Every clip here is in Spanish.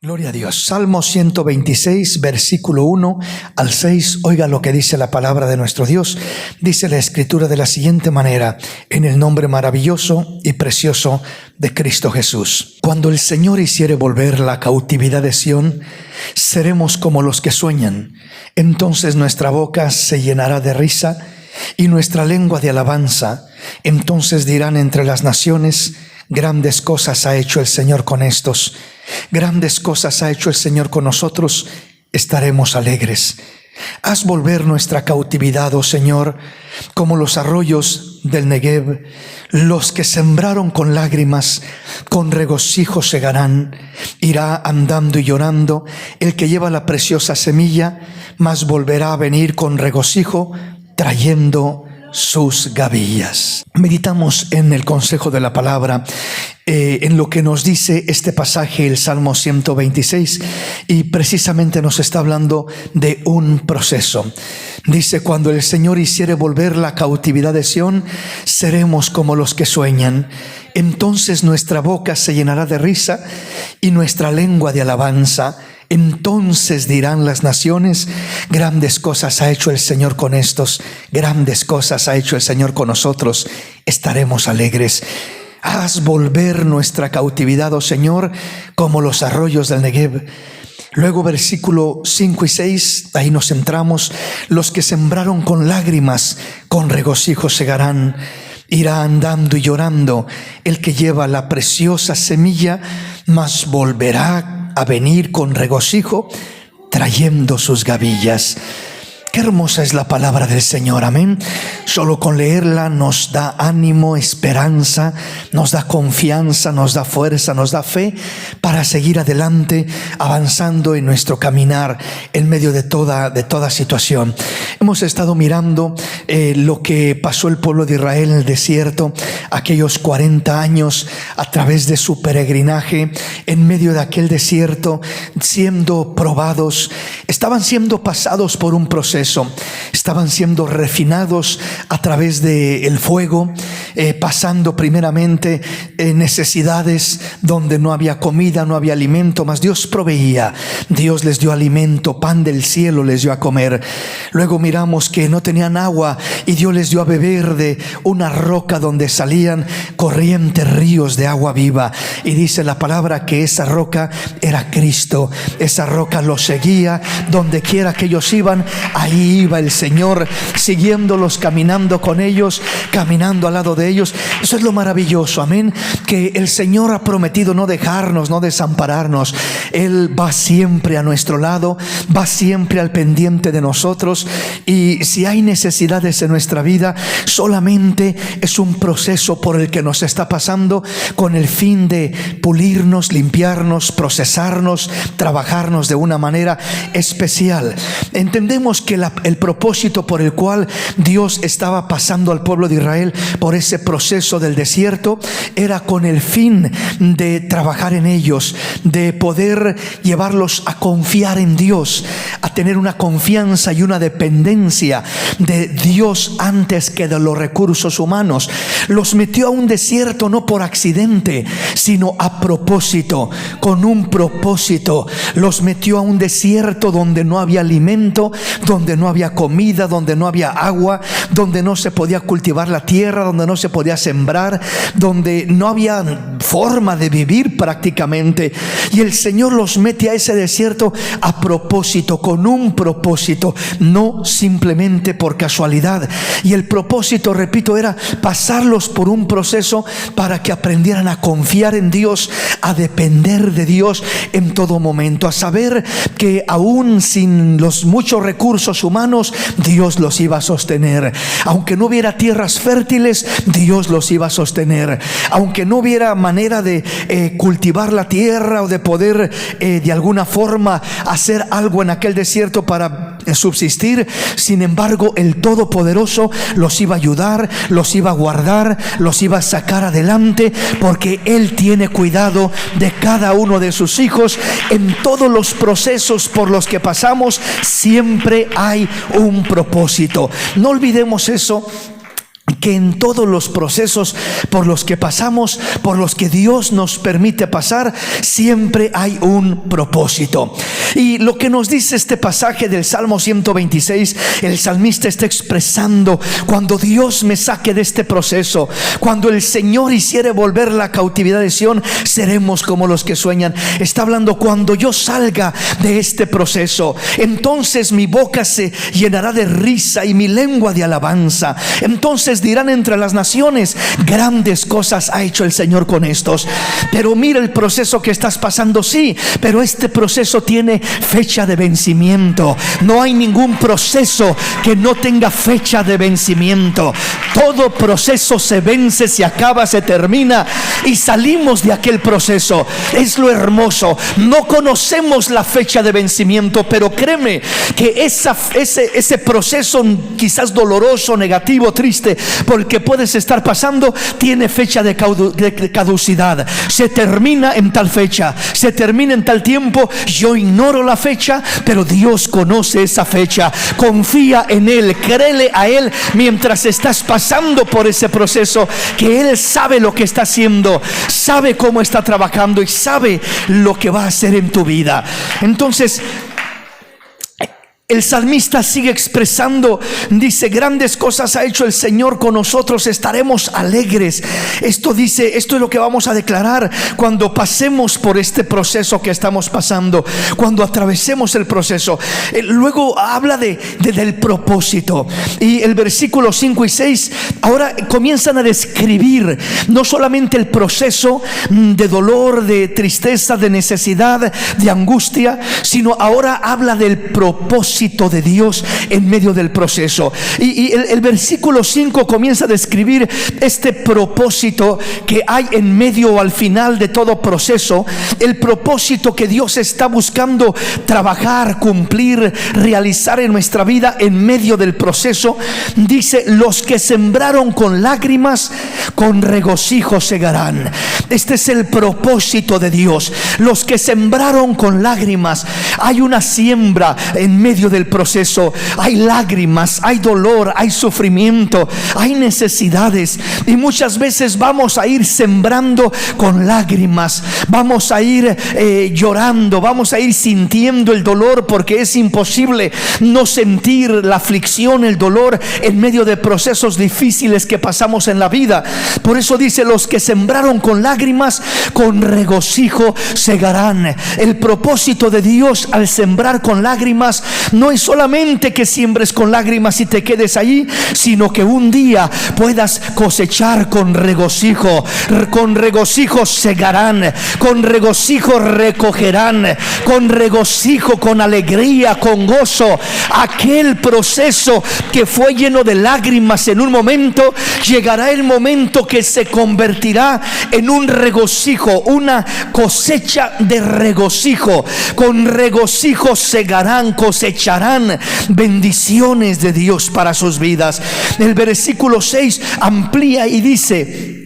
Gloria a Dios. Salmo 126, versículo 1 al 6. Oiga lo que dice la palabra de nuestro Dios. Dice la Escritura de la siguiente manera: en el nombre maravilloso y precioso de Cristo Jesús. Cuando el Señor hiciere volver la cautividad de Sión, seremos como los que sueñan. Entonces nuestra boca se llenará de risa y nuestra lengua de alabanza. Entonces dirán entre las naciones: grandes cosas ha hecho el Señor con estos. Grandes cosas ha hecho el Señor con nosotros. Estaremos alegres. Haz volver nuestra cautividad, oh Señor, como los arroyos del Negev. Los que sembraron con lágrimas, con regocijo segarán. Irá andando y llorando el que lleva la preciosa semilla, mas volverá a venir con regocijo, trayendo sus gavillas. Meditamos en el consejo de la palabra, en lo que nos dice este pasaje, el Salmo 126, y precisamente nos está hablando de un proceso. Dice: cuando el Señor hiciere volver la cautividad de Sión, seremos como los que sueñan. Entonces nuestra boca se llenará de risa y nuestra lengua de alabanza. Entonces dirán las naciones: grandes cosas ha hecho el Señor con estos. Grandes cosas ha hecho el Señor con nosotros. Estaremos alegres. Haz volver nuestra cautividad, oh Señor, como los arroyos del Negev. Luego versículo 5 y 6, ahí nos centramos. Los que sembraron con lágrimas, con regocijo segarán. Irá andando y llorando el que lleva la preciosa semilla, mas volverá a venir con regocijo, trayendo sus gavillas. Qué hermosa es la palabra del Señor, amén. Solo con leerla nos da ánimo, esperanza, nos da confianza, nos da fuerza, nos da fe para seguir adelante, avanzando en nuestro caminar en medio de toda situación. Hemos estado mirando lo que pasó el pueblo de Israel en el desierto, aquellos 40 años a través de su peregrinaje en medio de aquel desierto, siendo probados, estaban siendo pasados por un proceso. Estaban siendo refinados a través del fuego, pasando primeramente necesidades donde no había comida, no había alimento, mas Dios proveía. Dios les dio alimento, pan del cielo les dio a comer. Luego miramos que no tenían agua y Dios les dio a beber de una roca donde salían corrientes, ríos de agua viva. Y dice la palabra que esa roca era Cristo. Esa roca los seguía donde quiera que ellos iban. Ahí iba el Señor, siguiéndolos, caminando con ellos, caminando al lado de ellos. Eso es lo maravilloso, amén, que el Señor ha prometido no dejarnos, no desampararnos. Él va siempre a nuestro lado, va siempre al pendiente de nosotros. Y si hay necesidades en nuestra vida, solamente es un proceso por el que nos está pasando, con el fin de pulirnos, limpiarnos, procesarnos, trabajarnos de una manera especial. Entendemos que el propósito por el cual Dios estaba pasando al pueblo de Israel por ese proceso del desierto era con el fin de trabajar en ellos, de poder llevarlos a confiar en Dios, a tener una confianza y una dependencia de Dios antes que de los recursos humanos. Los metió a un desierto no por accidente, sino a propósito, con un propósito. Los metió a un desierto donde no había alimento, donde no había comida, donde no había agua, donde no se podía cultivar la tierra, donde no se podía sembrar, donde no había forma de vivir prácticamente. Y el Señor los mete a ese desierto a propósito, con un propósito, no simplemente por casualidad. Y el propósito, repito, era pasarlos por un proceso para que aprendieran a confiar en Dios, a depender de Dios en todo momento, a saber que aún sin los muchos recursos humanos, Dios los iba a sostener. Aunque no hubiera tierras fértiles, Dios los iba a sostener. Aunque no hubiera manera de cultivar la tierra o de poder de alguna forma hacer algo en aquel desierto para subsistir, sin embargo el Todopoderoso los iba a ayudar, los iba a guardar, los iba a sacar adelante, porque Él tiene cuidado de cada uno de sus hijos. En todos los procesos por los que pasamos siempre hay un propósito. No olvidemos eso. que en todos los procesos por los que pasamos, por los que Dios nos permite pasar, siempre hay un propósito. Y lo que nos dice este pasaje del Salmo 126, el salmista está expresando: cuando Dios me saque de este proceso, cuando el Señor hiciere volver la cautividad de Sión, seremos como los que sueñan. Está hablando: cuando yo salga de este proceso, entonces mi boca se llenará de risa y mi lengua de alabanza. Entonces dirán entre las naciones: grandes cosas ha hecho el Señor con estos. Pero mira el proceso que estás pasando, sí, pero este proceso tiene fecha de vencimiento. No hay ningún proceso que no tenga fecha de vencimiento. Todo proceso se vence, se acaba, se termina y salimos de aquel proceso. Es lo hermoso. No conocemos la fecha de vencimiento, pero créeme que ese proceso, quizás doloroso, negativo, triste, porque puedes estar pasando, tiene fecha de caducidad. Se termina en tal fecha, se termina en tal tiempo. Yo ignoro la fecha, pero Dios conoce esa fecha. Confía en Él, créele a Él mientras estás pasando por ese proceso, que Él sabe lo que está haciendo, sabe cómo está trabajando y sabe lo que va a hacer en tu vida. Entonces el salmista sigue expresando, dice: grandes cosas ha hecho el Señor con nosotros, estaremos alegres. Esto es lo que vamos a declarar cuando pasemos por este proceso que estamos pasando, cuando atravesemos el proceso. Luego habla del propósito, y el versículo 5 y 6 ahora comienzan a describir no solamente el proceso de dolor, de tristeza, de necesidad, de angustia, sino ahora habla del propósito de Dios en medio del proceso. Y el versículo 5 comienza a describir este propósito que hay en medio o al final de todo proceso, el propósito que Dios está buscando trabajar, cumplir, realizar en nuestra vida en medio del proceso. Dice: los que sembraron con lágrimas, con regocijo segarán. Este es el propósito de Dios. Los que sembraron con lágrimas, hay una siembra en medio del proceso. Hay lágrimas, hay dolor, hay sufrimiento, hay necesidades, y muchas veces vamos a ir sembrando con lágrimas, vamos a ir llorando, vamos a ir sintiendo el dolor, porque es imposible no sentir la aflicción, el dolor en medio de procesos difíciles que pasamos en la vida. Por eso dice: los que sembraron con lágrimas, con regocijo segarán. El propósito de Dios al sembrar con lágrimas no es solamente que siembres con lágrimas y te quedes ahí, sino que un día puedas cosechar con regocijo. Con regocijo segarán, con regocijo recogerán, con regocijo, con alegría, con gozo. Aquel proceso que fue lleno de lágrimas en un momento, llegará el momento que se convertirá en un regocijo, una cosecha de regocijo. Con regocijo segarán, cosecharán bendiciones de Dios para sus vidas. El versículo 6 amplía y dice: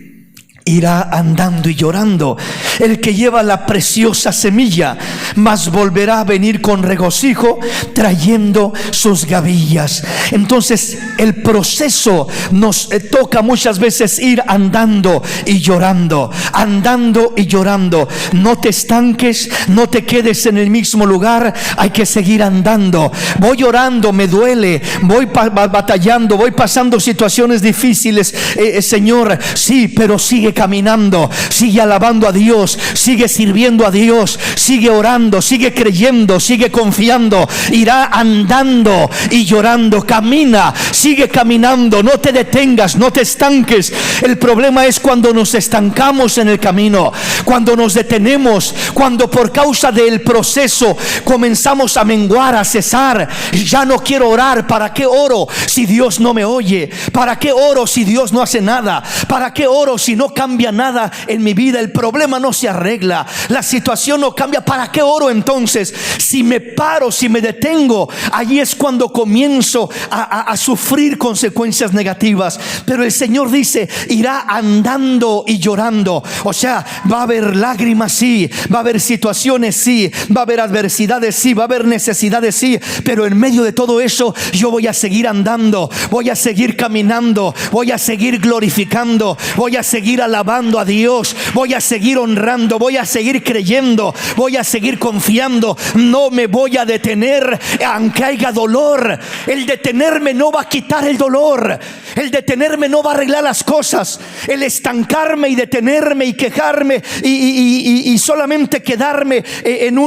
irá andando y llorando el que lleva la preciosa semilla, mas volverá a venir con regocijo, trayendo sus gavillas. Entonces el proceso nos toca muchas veces ir andando y llorando, andando y llorando. No te estanques, no te quedes en el mismo lugar, hay que seguir andando. Voy llorando, me duele, voy batallando, voy pasando situaciones difíciles, Señor, sí, pero sigue caminando, sigue alabando a Dios, sigue sirviendo a Dios, sigue orando, sigue creyendo, sigue confiando. Irá andando y llorando. Camina, sigue caminando, no te detengas, no te estanques. El problema es cuando nos estancamos en el camino, cuando nos detenemos, cuando por causa del proceso comenzamos a menguar, a cesar. Ya no quiero orar. ¿Para qué oro si Dios no me oye? ¿Para qué oro si Dios no hace nada? ¿Para qué oro si no cambia cambia nada en mi vida, el problema no se arregla, la situación no cambia, ¿para qué oro entonces? Si me paro, si me detengo, allí es cuando comienzo a sufrir consecuencias negativas. Pero el Señor dice, irá andando y llorando. O sea, va a haber lágrimas, sí, va a haber situaciones, sí, va a haber adversidades, sí, va a haber necesidades, sí, pero en medio de todo eso yo voy a seguir andando, voy a seguir caminando, voy a seguir glorificando, voy a seguir alabando a Dios, voy a seguir honrando, voy a seguir creyendo, voy a seguir confiando. No me voy a detener aunque haya dolor. El detenerme no va a quitar el dolor, el detenerme no va a arreglar las cosas. El estancarme y detenerme y quejarme y solamente quedarme en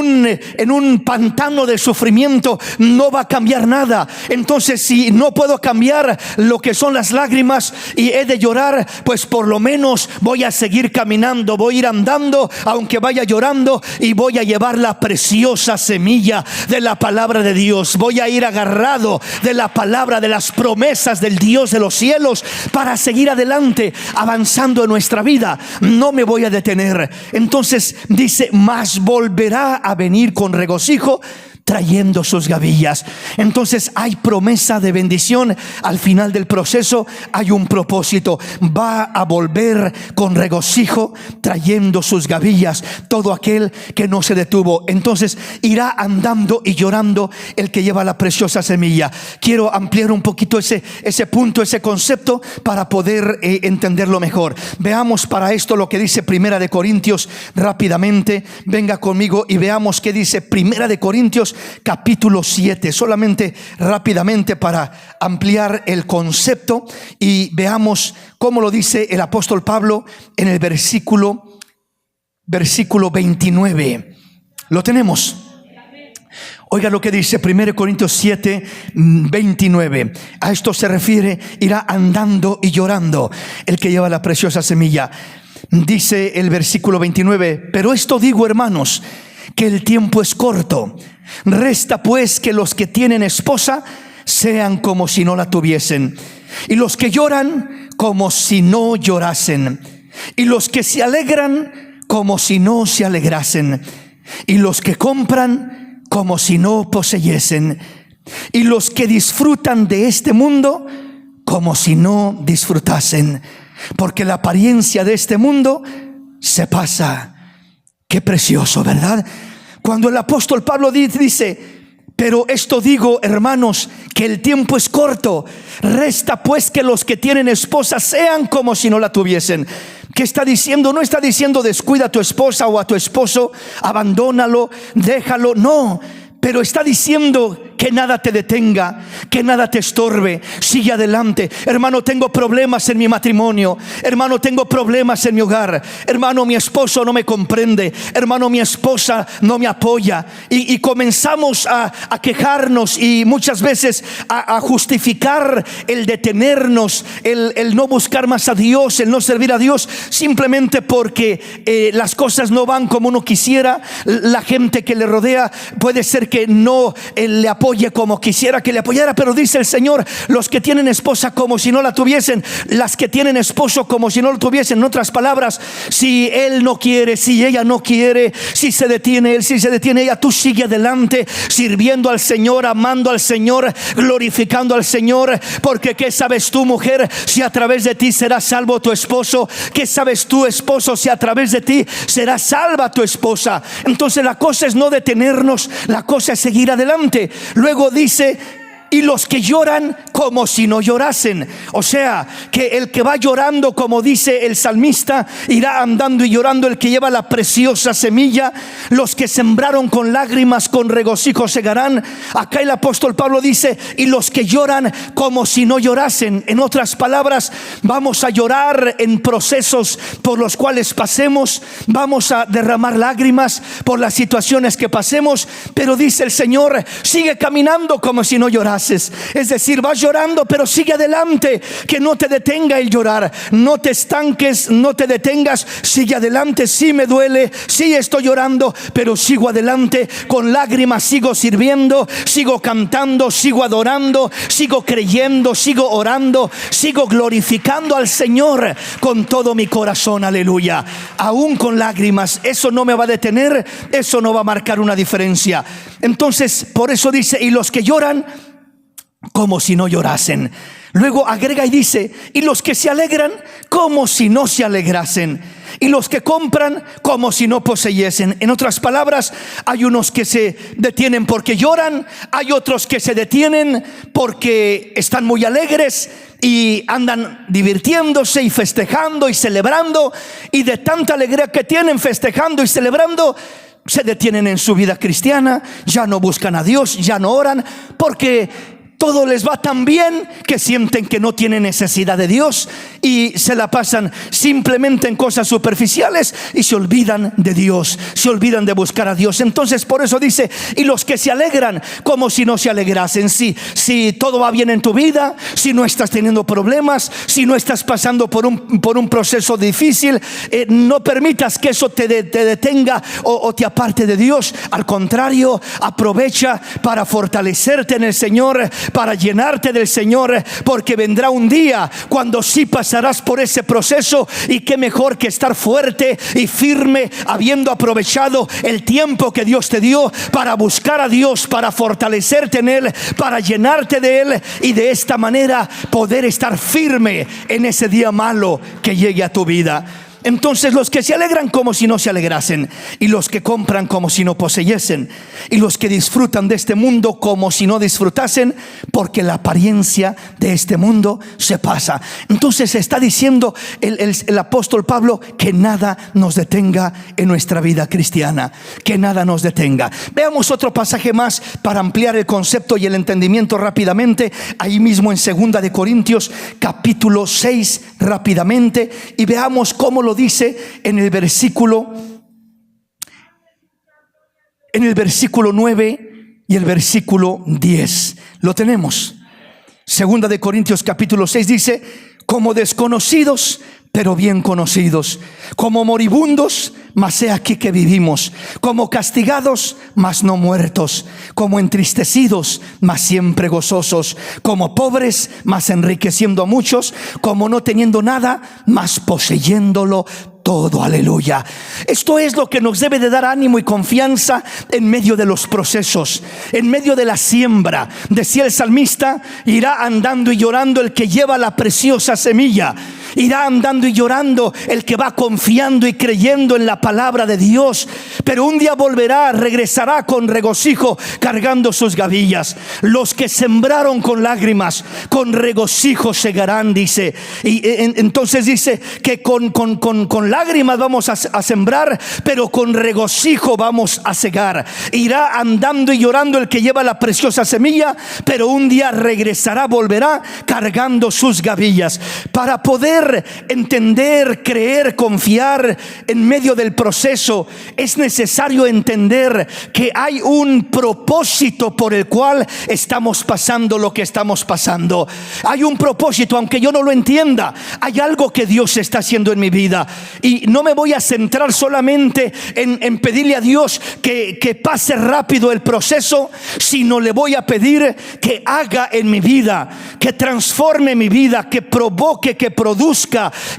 un pantano de sufrimiento no va a cambiar nada. Entonces, si no puedo cambiar lo que son las lágrimas y he de llorar, pues por lo menos voy a seguir caminando, voy a ir andando aunque vaya llorando, y voy a llevar la preciosa semilla de la palabra de Dios. Voy a ir agarrado de la palabra, de las promesas del Dios de los cielos, para seguir adelante, avanzando en nuestra vida. No me voy a detener. Entonces dice, mas volverá a venir con regocijo, trayendo sus gavillas. Entonces hay promesa de bendición. Al final del proceso hay un propósito. Va a volver con regocijo, trayendo sus gavillas, todo aquel que no se detuvo. Entonces irá andando y llorando el que lleva la preciosa semilla. Quiero ampliar un poquito ese punto, ese concepto, para poder entenderlo mejor. Veamos para esto lo que dice Primera de Corintios rápidamente. Venga conmigo y veamos qué dice Primera de Corintios capítulo 7, solamente rápidamente para ampliar el concepto, y veamos cómo lo dice el apóstol Pablo en el versículo 29. Lo tenemos. Oiga lo que dice 1 Corintios 7, 29. A esto se refiere, irá andando y llorando el que lleva la preciosa semilla. Dice el versículo 29, pero esto digo, hermanos, que el tiempo es corto. Resta pues que los que tienen esposa sean como si no la tuviesen, y los que lloran como si no llorasen, y los que se alegran como si no se alegrasen, y los que compran como si no poseyesen, y los que disfrutan de este mundo como si no disfrutasen, porque la apariencia de este mundo se pasa. Qué precioso, ¿verdad? Cuando el apóstol Pablo dice, pero esto digo, hermanos, que el tiempo es corto. Resta pues que los que tienen esposa sean como si no la tuviesen. ¿Qué está diciendo? No está diciendo descuida a tu esposa o a tu esposo, abandónalo, déjalo. No, pero está diciendo que nada te detenga, que nada te estorbe. Sigue adelante. Hermano, tengo problemas en mi matrimonio. Hermano, tengo problemas en mi hogar. Hermano, mi esposo no me comprende. Hermano, mi esposa no me apoya. Y comenzamos a quejarnos, y muchas veces a justificar el detenernos, el no buscar más a Dios, el no servir a Dios, simplemente porque las cosas no van como uno quisiera. La gente que le rodea puede ser que no le apoye como quisiera que le apoyara, pero dice el Señor, los que tienen esposa como si no la tuviesen, las que tienen esposo como si no lo tuviesen. En otras palabras, si él no quiere, si ella no quiere, si se detiene él, si se detiene ella, tú sigue adelante, sirviendo al Señor, amando al Señor, glorificando al Señor. Porque ¿qué sabes tú, mujer, si a través de ti será salvo tu esposo? ¿Qué sabes tú, esposo, si a través de ti será salva tu esposa? Entonces la cosa es no detenernos, la cosa es seguir adelante. Luego dice, y los que lloran como si no llorasen. O sea, que el que va llorando, como dice el salmista, irá andando y llorando el que lleva la preciosa semilla. Los que sembraron con lágrimas, con regocijo segarán. Acá el apóstol Pablo dice, y los que lloran como si no llorasen. En otras palabras, vamos a llorar en procesos por los cuales pasemos, vamos a derramar lágrimas por las situaciones que pasemos, pero dice el Señor, sigue caminando como si no llorasen. haces. Es decir, vas llorando, pero sigue adelante, que no te detenga el llorar. No te estanques, no te detengas, sigue adelante. Sí me duele, sí estoy llorando, pero sigo adelante. Con lágrimas sigo sirviendo, sigo cantando, sigo adorando, sigo creyendo, sigo orando, sigo glorificando al Señor con todo mi corazón. Aleluya. Aún con lágrimas, eso no me va a detener, eso no va a marcar una diferencia. Entonces, por eso dice, y los que lloran como si no llorasen. Luego agrega y dice, y los que se alegran como si no se alegrasen, y los que compran como si no poseyesen. En otras palabras, hay unos que se detienen porque lloran, hay otros que se detienen porque están muy alegres y andan divirtiéndose y festejando y celebrando, y de tanta alegría que tienen festejando y celebrando, se detienen en su vida cristiana, ya no buscan a Dios, ya no oran, porque todo les va tan bien que sienten que no tienen necesidad de Dios y se la pasan simplemente en cosas superficiales y se olvidan de Dios, se olvidan de buscar a Dios. Entonces por eso dice, y los que se alegran como si no se alegrasen. Si todo va bien en tu vida, si no estás teniendo problemas, si no estás pasando por un proceso difícil, no permitas que eso te detenga o te aparte de Dios. Al contrario, aprovecha para fortalecerte en el Señor, para llenarte del Señor, porque vendrá un día cuando sí pasarás por ese proceso, y qué mejor que estar fuerte y firme, habiendo aprovechado el tiempo que Dios te dio para buscar a Dios, para fortalecerte en Él, para llenarte de Él, y de esta manera poder estar firme en ese día malo que llegue a tu vida. Entonces los que se alegran como si no se alegrasen, y los que compran como si no poseyesen, y los que disfrutan de este mundo como si no disfrutasen, porque la apariencia de este mundo se pasa. Entonces está diciendo el apóstol Pablo que nada nos detenga en nuestra vida cristiana, que nada nos detenga. Veamos otro pasaje más para ampliar el concepto y el entendimiento rápidamente, ahí mismo en 2 de Corintios capítulo 6, rápidamente, y veamos cómo lo dice en el versículo 9 y el versículo 10. Lo tenemos. 2 de Corintios capítulo 6 dice, como desconocidos pero bien conocidos, como moribundos, mas he aquí que vivimos, como castigados, mas no muertos, como entristecidos, mas siempre gozosos, como pobres, mas enriqueciendo a muchos, como no teniendo nada, mas poseyéndolo todo. Aleluya. Esto es lo que nos debe de dar ánimo y confianza en medio de los procesos, en medio de la siembra. Decía el salmista, irá andando y llorando el que lleva la preciosa semilla. Irá andando y llorando el que va confiando y creyendo en la palabra de Dios, pero un día volverá, regresará con regocijo cargando sus gavillas. Los que sembraron con lágrimas, con regocijo segarán, dice. Y entonces dice que con lágrimas vamos a sembrar, pero con regocijo vamos a segar. Irá andando y llorando el que lleva la preciosa semilla, pero un día regresará, volverá cargando sus gavillas. Para poder entender, creer, confiar en medio del proceso, es necesario entender que hay un propósito por el cual estamos pasando lo que estamos pasando. Hay un propósito, aunque yo no lo entienda. Hay algo que Dios está haciendo en mi vida, y no me voy a centrar solamente en pedirle a Dios que pase rápido el proceso, sino le voy a pedir que haga en mi vida, que transforme mi vida, que provoque, que produzca,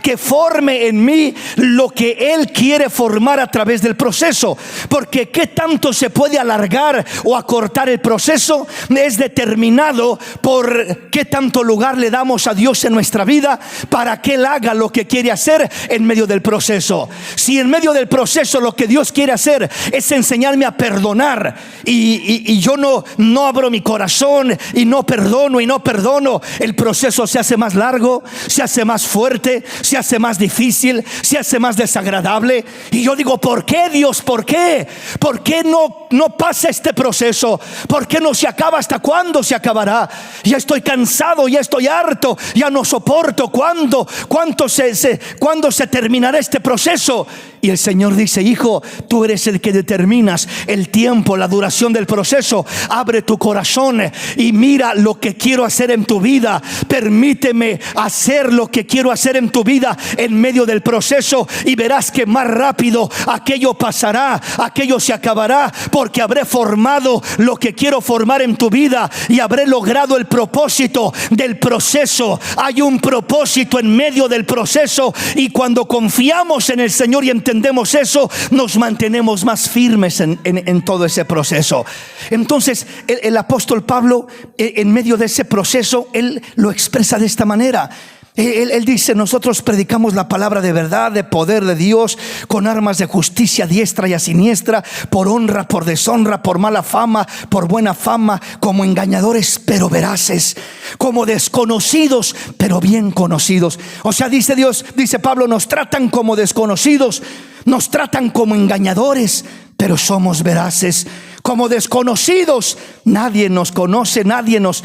que forme en mí lo que Él quiere formar a través del proceso. Porque qué tanto se puede alargar o acortar el proceso es determinado por qué tanto lugar le damos a Dios en nuestra vida para que Él haga lo que quiere hacer en medio del proceso. Si en medio del proceso lo que Dios quiere hacer es enseñarme a perdonar, y yo no abro mi corazón y no perdono, el proceso se hace más largo, se hace más fuerte, fuerte, se hace más difícil, se hace más desagradable. Y yo digo, ¿por qué, Dios? ¿Por qué? ¿Por qué no pasa este proceso? ¿Por qué no se acaba? ¿Hasta cuándo se acabará? Ya estoy cansado, ya estoy harto, ya no soporto. ¿Cuándo se terminará este proceso? Y el Señor dice, hijo, tú eres el que determinas el tiempo, la duración del proceso. Abre tu corazón y mira lo que quiero hacer en tu vida. Permíteme hacer lo que quiero hacer en tu vida en medio del proceso, y verás que más rápido aquello pasará, aquello se acabará, porque habré formado lo que quiero formar en tu vida y habré logrado el propósito del proceso. Hay un propósito en medio del proceso, y cuando confiamos en el Señor y entendemos eso, nos mantenemos más firmes en todo ese proceso. Entonces el apóstol Pablo, en medio de ese proceso, él lo expresa de esta manera. Él dice, nosotros predicamos la palabra de verdad, de poder de Dios, con armas de justicia diestra y a siniestra, por honra, por deshonra, por mala fama, por buena fama, como engañadores pero veraces, como desconocidos pero bien conocidos. O sea, dice Dios, dice Pablo, nos tratan como desconocidos, nos tratan como engañadores, pero somos veraces. Como desconocidos, nadie nos conoce, nadie nos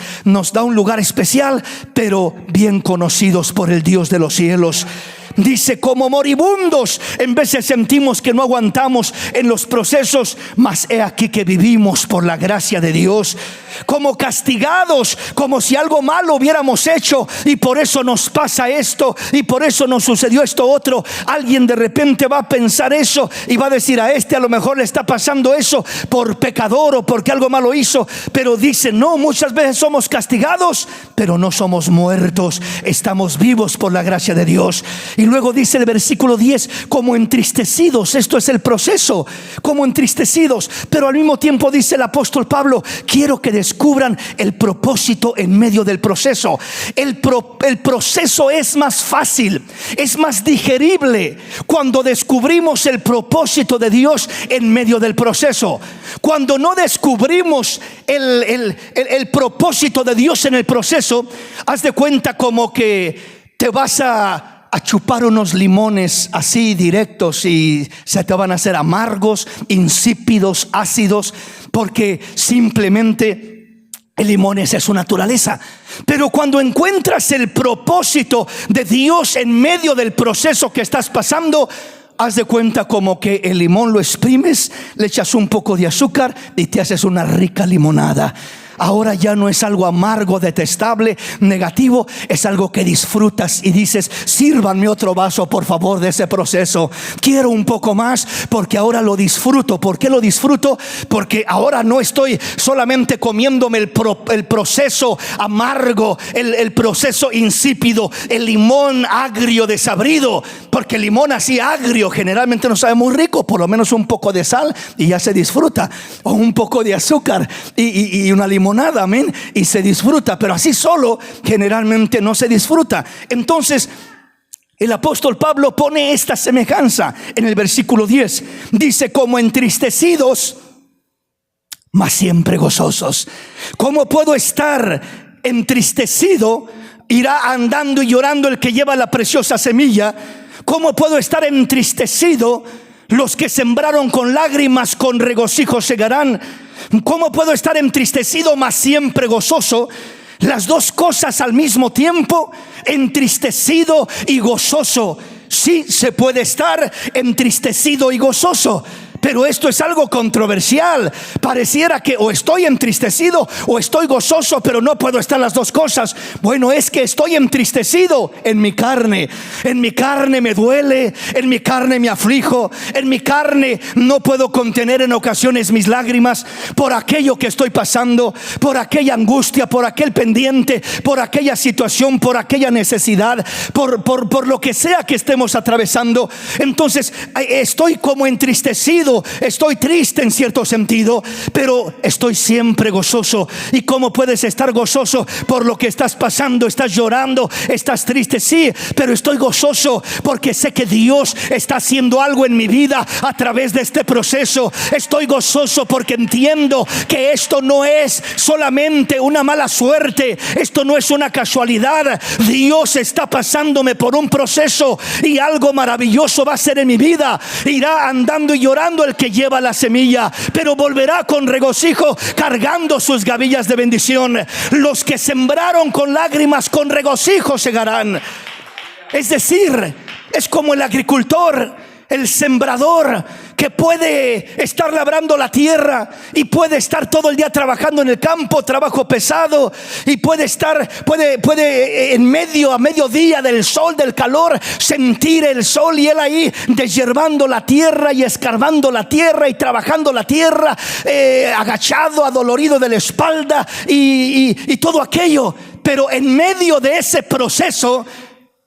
da un lugar especial, pero bien conocidos por el Dios de los cielos. Dice, como moribundos, en veces sentimos que no aguantamos en los procesos, mas he aquí que vivimos por la gracia de Dios. Como castigados, como si algo malo hubiéramos hecho, y por eso nos pasa esto, y por eso nos sucedió esto otro. Alguien de repente va a pensar eso y va a decir, a este a lo mejor le está pasando eso por pecador o porque algo malo hizo. Pero dice, no, muchas veces somos castigados, pero no somos muertos, estamos vivos por la gracia de Dios. Y luego dice el versículo 10, como entristecidos. Esto es el proceso, como entristecidos. Pero al mismo tiempo dice el apóstol Pablo, quiero que descubran el propósito en medio del proceso. El proceso es más fácil, es más digerible cuando descubrimos el propósito de Dios en medio del proceso. Cuando no descubrimos el propósito de Dios en el proceso, haz de cuenta como que te vas a chupar unos limones así directos y se te van a hacer amargos, insípidos, ácidos, porque simplemente el limón es su naturaleza. Pero cuando encuentras el propósito de Dios en medio del proceso que estás pasando, haz de cuenta como que el limón lo exprimes, le echas un poco de azúcar y te haces una rica limonada. Ahora ya no es algo amargo, detestable, negativo, es algo que disfrutas y dices, sírvanme otro vaso por favor de ese proceso, quiero un poco más porque ahora lo disfruto. ¿Por qué lo disfruto? Porque ahora no estoy solamente comiéndome el proceso amargo, el proceso insípido, el limón agrio desabrido, porque el limón así agrio generalmente no sabe muy rico. Por lo menos un poco de sal y ya se disfruta, o un poco de azúcar y una limonada, amén, y se disfruta, pero así solo generalmente no se disfruta. Entonces el apóstol Pablo pone esta semejanza en el versículo 10. Dice, como entristecidos, mas siempre gozosos. ¿Cómo puedo estar entristecido? Irá andando y llorando el que lleva la preciosa semilla. ¿Cómo puedo estar entristecido? Los que sembraron con lágrimas, con regocijo segarán. ¿Cómo puedo estar entristecido mas siempre gozoso? Las dos cosas al mismo tiempo, entristecido y gozoso. Sí, se puede estar entristecido y gozoso, pero esto es algo controversial. Pareciera que o estoy entristecido o estoy gozoso, pero no puedo estar las dos cosas. Bueno, es que estoy entristecido en mi carne. En mi carne me duele, en mi carne me aflijo, en mi carne no puedo contener en ocasiones mis lágrimas por aquello que estoy pasando, por aquella angustia, por aquel pendiente, por aquella situación, por aquella necesidad, por lo que sea que estemos atravesando. Entonces estoy como entristecido abatido, estoy triste en cierto sentido, pero estoy siempre gozoso. ¿Y cómo puedes estar gozoso por lo que estás pasando? Estás llorando, estás triste, sí, pero estoy gozoso porque sé que Dios está haciendo algo en mi vida a través de este proceso. Estoy gozoso porque entiendo que esto no es solamente una mala suerte, esto no es una casualidad. Dios está pasándome por un proceso y algo maravilloso va a ser en mi vida. Irá andando y llorando el que lleva la semilla, pero volverá con regocijo cargando sus gavillas de bendición. Los que sembraron con lágrimas, con regocijo segarán. Es decir, es como el agricultor, el sembrador, que puede estar labrando la tierra y puede estar todo el día trabajando en el campo, trabajo pesado, y puede en medio, a mediodía del sol, del calor, sentir el sol, y él ahí deshiervando la tierra y escarbando la tierra y trabajando la tierra, agachado, adolorido de la espalda y todo aquello. Pero en medio de ese proceso,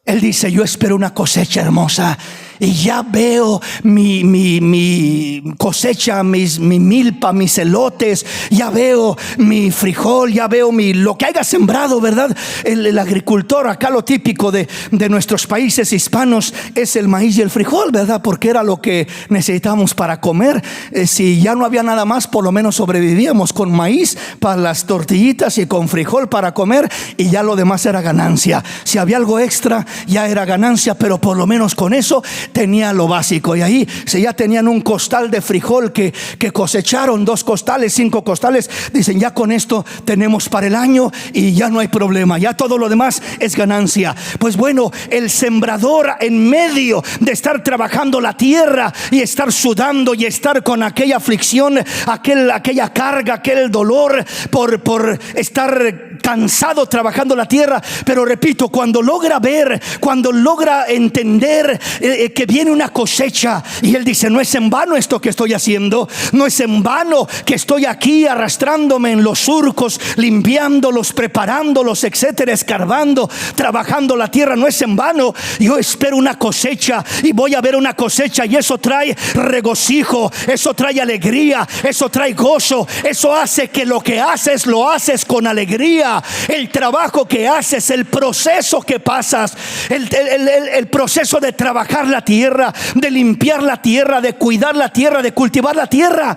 él dice: yo espero una cosecha hermosa. Y ya veo mi cosecha, mi milpa, mis elotes, ya veo mi frijol, ya veo lo que haya sembrado, ¿verdad? El agricultor, acá lo típico de nuestros países hispanos es el maíz y el frijol, ¿verdad? Porque era lo que necesitábamos para comer. Si ya no había nada más, por lo menos sobrevivíamos con maíz para las tortillitas y con frijol para comer, y ya lo demás era ganancia. Si había algo extra, ya era ganancia, pero por lo menos con eso tenía lo básico. Y ahí, si ya tenían un costal de frijol que cosecharon, 2 costales, 5 costales, dicen: ya con esto tenemos para el año y ya no hay problema, ya todo lo demás es ganancia. Pues bueno, el sembrador, en medio de estar trabajando la tierra y estar sudando y estar con aquella aflicción, aquella carga, aquel dolor por estar cansado trabajando la tierra, pero repito, cuando logra ver, cuando logra entender que viene una cosecha, y él dice: no es en vano esto que estoy haciendo, no es en vano que estoy aquí arrastrándome en los surcos, limpiándolos, preparándolos, etcétera, escarbando, trabajando la tierra, no es en vano. Yo espero una cosecha y voy a ver una cosecha, y eso trae regocijo, eso trae alegría, eso trae gozo, eso hace que lo que haces lo haces con alegría. El trabajo que haces, el proceso que pasas, el proceso de trabajar la tierra, de limpiar la tierra, de cuidar la tierra, de cultivar la tierra,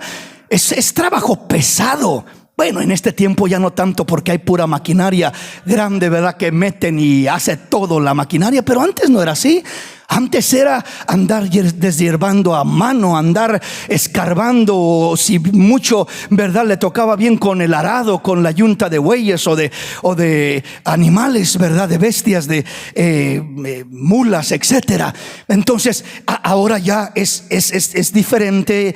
es trabajo pesado. Bueno, en este tiempo ya no tanto, porque hay pura maquinaria grande, ¿verdad?, que meten y hace todo la maquinaria, pero antes no era así. Antes era andar deshiervando a mano, andar escarbando, o si mucho, ¿verdad?, le tocaba bien con el arado, con la yunta de bueyes o de animales, ¿verdad?, de bestias, de mulas, etcétera. Entonces ahora ya es diferente,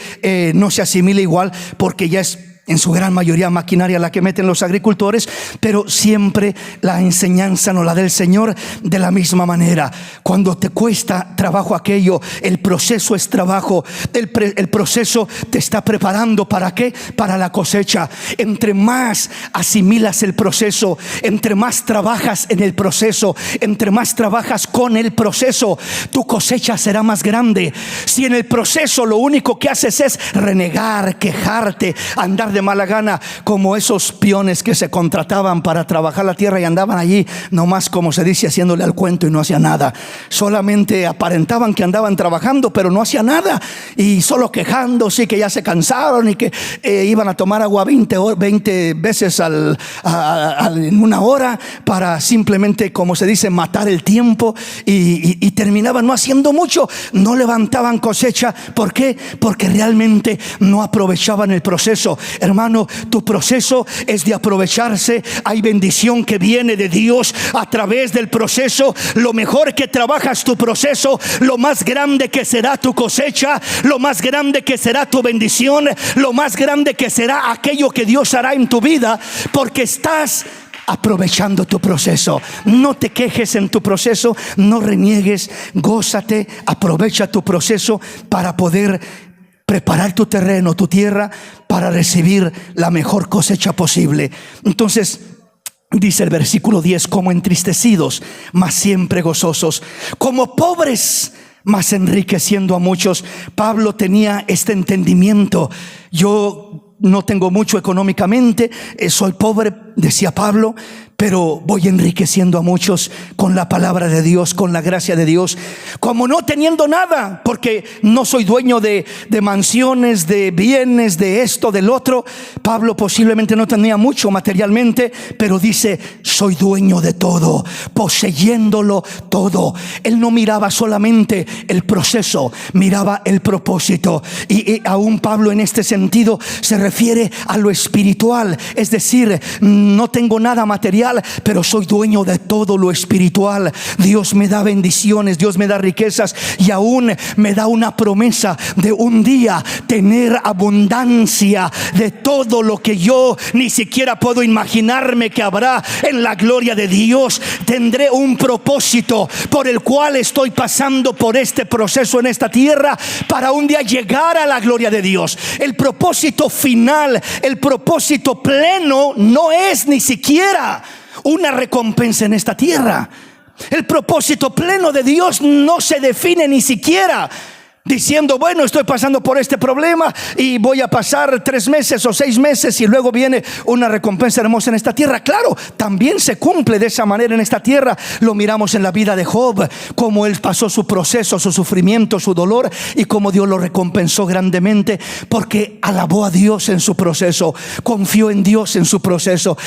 no se asimila igual, porque ya es en su gran mayoría maquinaria la que meten los agricultores, pero siempre la enseñanza nos la da el Señor de la misma manera. Cuando te cuesta trabajo aquello, el proceso es trabajo. El proceso te está preparando ¿para qué? Para la cosecha. Entre más asimilas el proceso, entre más trabajas en el proceso, entre más trabajas con el proceso, tu cosecha será más grande. Si en el proceso lo único que haces es renegar, quejarte, andar de mala gana, como esos peones que se contrataban para trabajar la tierra y andaban allí nomás, como se dice, haciéndole al cuento, y no hacía nada. Solamente aparentaban que andaban trabajando, pero no hacía nada, y solo quejándose que ya se cansaron y que iban a tomar agua 20 veces en una hora para simplemente, como se dice, matar el tiempo, y terminaban no haciendo mucho, no levantaban cosecha. ¿Por qué? Porque realmente no aprovechaban el proceso. Hermano, tu proceso es de aprovecharse. Hay bendición que viene de Dios a través del proceso. Lo mejor que trabajas tu proceso, lo más grande que será tu cosecha, lo más grande que será tu bendición, lo más grande que será aquello que Dios hará en tu vida, porque estás aprovechando tu proceso. No te quejes en tu proceso, no reniegues, gózate, aprovecha tu proceso para poder preparar tu terreno, tu tierra, para recibir la mejor cosecha posible. Entonces dice el versículo 10: como entristecidos, mas siempre gozosos, como pobres, mas enriqueciendo a muchos. Pablo tenía este entendimiento. Yo no tengo mucho económicamente, soy pobre, decía Pablo, pero voy enriqueciendo a muchos con la palabra de Dios, con la gracia de Dios, como no teniendo nada, porque no soy dueño de mansiones, de bienes, de esto, del otro. Pablo posiblemente no tenía mucho materialmente, pero dice: soy dueño de todo, poseyéndolo todo. Él no miraba solamente el proceso, miraba el propósito. Y aún Pablo en este sentido se refiere a lo espiritual, es decir, no tengo nada material, pero soy dueño de todo lo espiritual. Dios me da bendiciones, Dios me da riquezas, y aún me da una promesa de un día tener abundancia de todo lo que yo ni siquiera puedo imaginarme que habrá en la gloria de Dios. Tendré un propósito por el cual estoy pasando por este proceso en esta tierra, para un día llegar a la gloria de Dios. El propósito final, el propósito pleno, no es ni siquiera una recompensa en esta tierra. El propósito pleno de Dios no se define ni siquiera diciendo: bueno, estoy pasando por este problema y voy a pasar 3 meses o 6 meses y luego viene una recompensa hermosa en esta tierra. Claro, también se cumple de esa manera en esta tierra. Lo miramos en la vida de Job, cómo él pasó su proceso, su sufrimiento, su dolor, y cómo Dios lo recompensó grandemente, porque alabó a Dios en su proceso, confió en Dios en su proceso,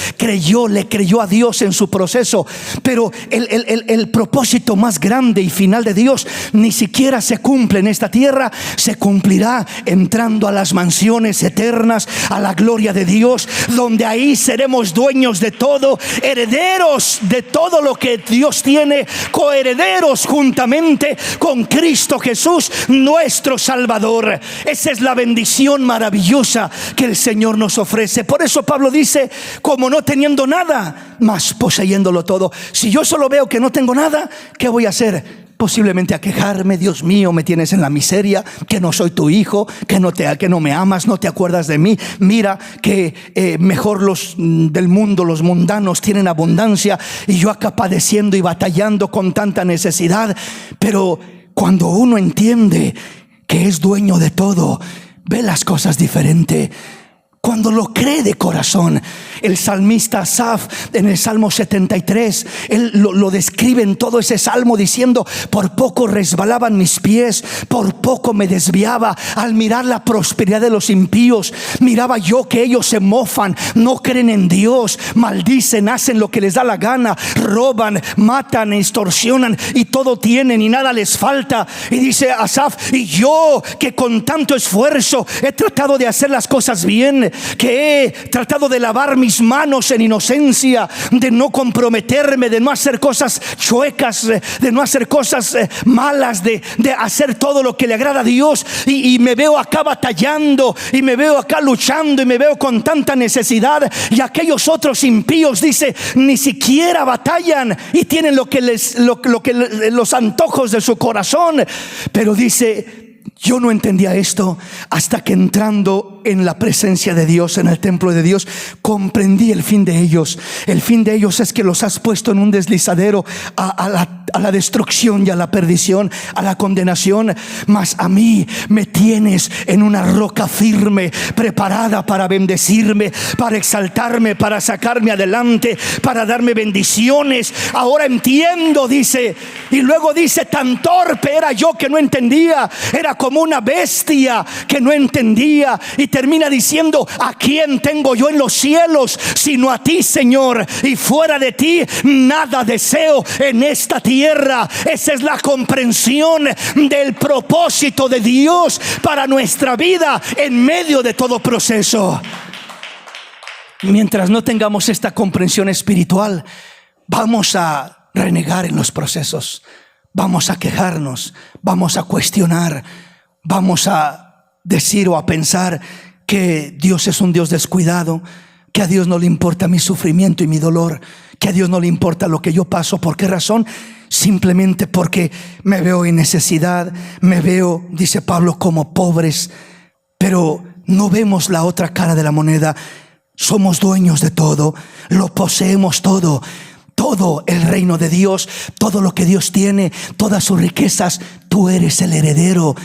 le creyó a Dios en su proceso. Pero el propósito más grande y final de Dios ni siquiera se cumple en esta tierra. Se cumplirá entrando a las mansiones eternas, a la gloria de Dios, donde ahí seremos dueños de todo, herederos de todo lo que Dios tiene, coherederos juntamente con Cristo Jesús, nuestro Salvador. Esa es la bendición maravillosa que el Señor nos ofrece. Por eso Pablo dice: como no teniendo nada, mas poseyéndolo todo. Si yo solo veo que no tengo nada, ¿qué voy a hacer? Posiblemente a quejarme: Dios mío, me tienes en la miseria, que no soy tu hijo, que no me amas, no te acuerdas de mí. Mira que mejor los del mundo, los mundanos, tienen abundancia, y yo acá padeciendo y batallando con tanta necesidad. Pero cuando uno entiende que es dueño de todo, ve las cosas diferente. Cuando lo cree de corazón. El salmista Asaf, en el Salmo 73, él lo describe en todo ese salmo diciendo: por poco resbalaban mis pies, por poco me desviaba. Al mirar la prosperidad de los impíos, miraba yo que ellos se mofan, no creen en Dios, maldicen, hacen lo que les da la gana, roban, matan, extorsionan, y todo tienen y nada les falta. Y dice Asaf: y yo, que con tanto esfuerzo he tratado de hacer las cosas bien, que he tratado de lavar mis manos en inocencia, de no comprometerme, de no hacer cosas chuecas, de no hacer cosas malas, de hacer todo lo que le agrada a Dios, y me veo acá batallando, y me veo acá luchando, y me veo con tanta necesidad. Y aquellos otros impíos, dice, ni siquiera batallan y tienen los antojos de su corazón. Pero dice: yo no entendía esto hasta que, entrando en la presencia de Dios, en el templo de Dios, comprendí el fin de ellos. El fin de ellos es que los has puesto en un deslizadero a la destrucción y a la perdición, a la condenación. Mas a mí me tienes en una roca firme, preparada para bendecirme, para exaltarme, para sacarme adelante, para darme bendiciones. Ahora entiendo, dice. Y luego dice: tan torpe era yo que no entendía, era como una bestia que no entendía. Y termina diciendo: ¿a quién tengo yo en los cielos sino a ti, Señor? Y fuera de ti nada deseo en esta tierra. Esa es la comprensión del propósito de Dios para nuestra vida en medio de todo proceso. Mientras no tengamos esta comprensión espiritual, vamos a renegar en los procesos, vamos a quejarnos, vamos a cuestionar, vamos a decir o a pensar que Dios es un Dios descuidado, que a Dios no le importa mi sufrimiento y mi dolor, que a Dios no le importa lo que yo paso. ¿Por qué razón? Simplemente porque me veo en necesidad, me veo, dice Pablo, como pobres. Pero no vemos la otra cara de la moneda. Somos dueños de todo, lo poseemos todo. todo el reino de Dios, todo lo que Dios tiene, todas sus riquezas. Tú eres el heredero.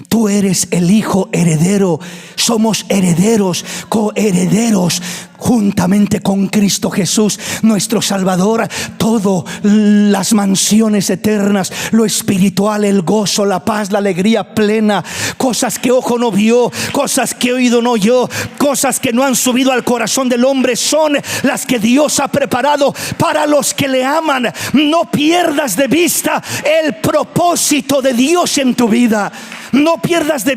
Tú eres el hijo heredero. Somos herederos, coherederos juntamente con Cristo Jesús, nuestro Salvador. Todo, las mansiones eternas, lo espiritual, el gozo, la paz, la alegría plena, cosas que ojo no vio, cosas que oído no oyó, cosas que no han subido al corazón del hombre, son las que Dios ha preparado para los que le aman. No pierdas de vista el propósito de Dios en tu vida. No pierdas de